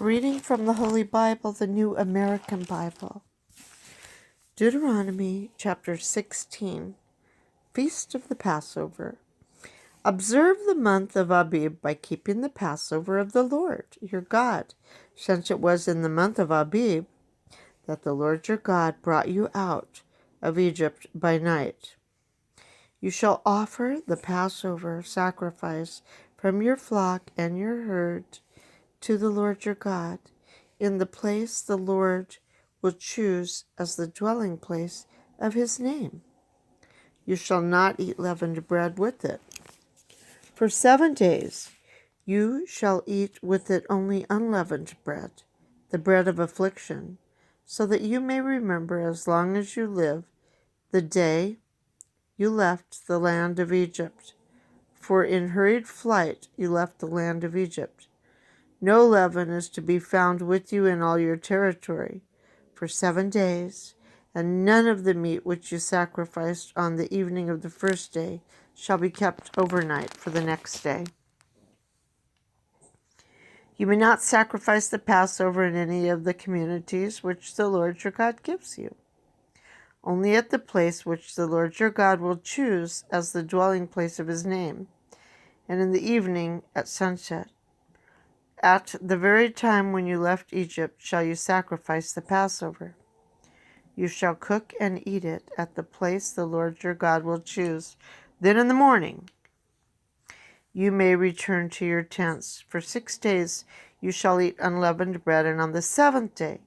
Reading from the Holy Bible, the New American Bible. Deuteronomy chapter 16, Feast of the Passover. Observe the month of Abib by keeping the Passover of the Lord your God, since it was in the month of Abib that the Lord your God brought you out of Egypt by night. You shall offer the Passover sacrifice from your flock and your herd to the Lord your God, in the place the Lord will choose as the dwelling place of his name. You shall not eat leavened bread with it. For 7 days you shall eat with it only unleavened bread, the bread of affliction, so that you may remember as long as you live the day you left the land of Egypt. For in hurried flight you left the land of Egypt. No leaven is to be found with you in all your territory for 7 days, and none of the meat which you sacrificed on the evening of the first day shall be kept overnight for the next day. You may not sacrifice the Passover in any of the communities which the Lord your God gives you, only at the place which the Lord your God will choose as the dwelling place of his name, and in the evening at sunset. At the very time when you left Egypt shall you sacrifice the Passover. You shall cook and eat it at the place the Lord your God will choose. Then in the morning you may return to your tents. For 6 days you shall eat unleavened bread, and on the 7th day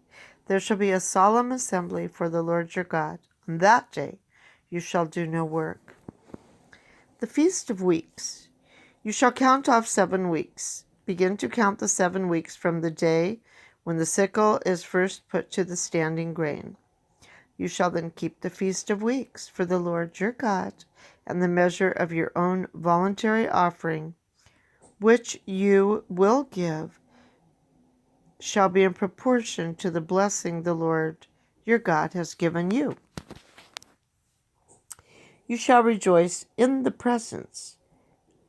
there shall be a solemn assembly for the Lord your God. On that day you shall do no work. The Feast of Weeks. You shall count off 7 weeks. Begin to count the 7 weeks from the day when the sickle is first put to the standing grain. You shall then keep the Feast of Weeks for the Lord your God, and the measure of your own voluntary offering, which you will give, shall be in proportion to the blessing the Lord your God has given you. You shall rejoice in the presence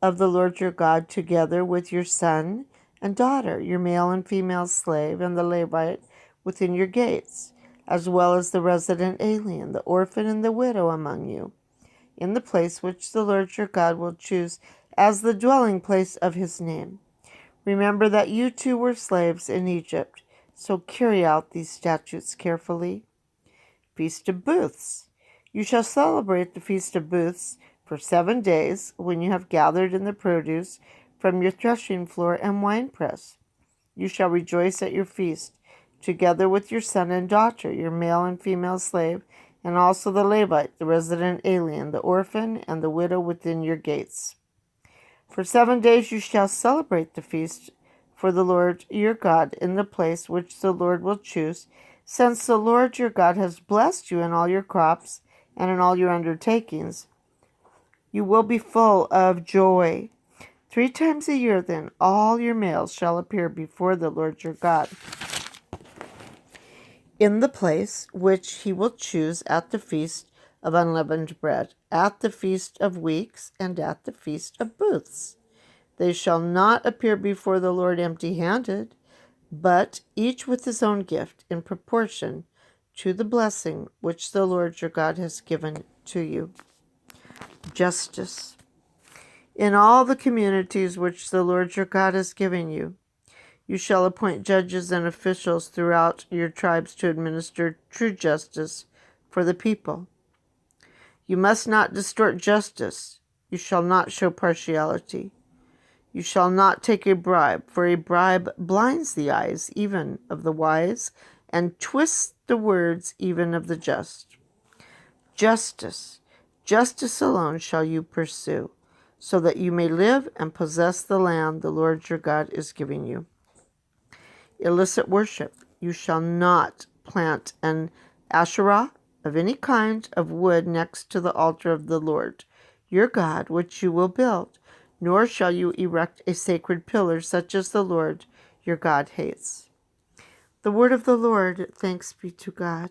of the Lord your God together with your son and daughter, your male and female slave, and the Levite within your gates, as well as the resident alien, the orphan, and the widow among you, in the place which the Lord your God will choose as the dwelling place of his name. Remember that you too were slaves in Egypt, so carry out these statutes carefully. Feast of Booths. You shall celebrate the Feast of Booths for 7 days when you have gathered in the produce from your threshing floor and winepress. You shall rejoice at your feast, together with your son and daughter, your male and female slave, and also the Levite, the resident alien, the orphan, and the widow within your gates. For 7 days you shall celebrate the feast for the Lord your God in the place which the Lord will choose, since the Lord your God has blessed you in all your crops and in all your undertakings. You will be full of joy. 3 times a year, then, all your males shall appear before the Lord your God in the place which he will choose at the Feast of Unleavened Bread, at the Feast of Weeks, and at the Feast of Booths. They shall not appear before the Lord empty-handed, but each with his own gift in proportion to the blessing which the Lord your God has given to you. Justice. In all the communities which the Lord your God has given you, you shall appoint judges and officials throughout your tribes to administer true justice for the people. You must not distort justice. You shall not show partiality. You shall not take a bribe, for a bribe blinds the eyes even of the wise and twists the words even of the just. Justice. Justice alone shall you pursue, so that you may live and possess the land the Lord your God is giving you. Illicit worship. You shall not plant an Asherah of any kind of wood next to the altar of the Lord your God, which you will build, nor shall you erect a sacred pillar such as the Lord your God hates. The word of the Lord. Thanks be to God.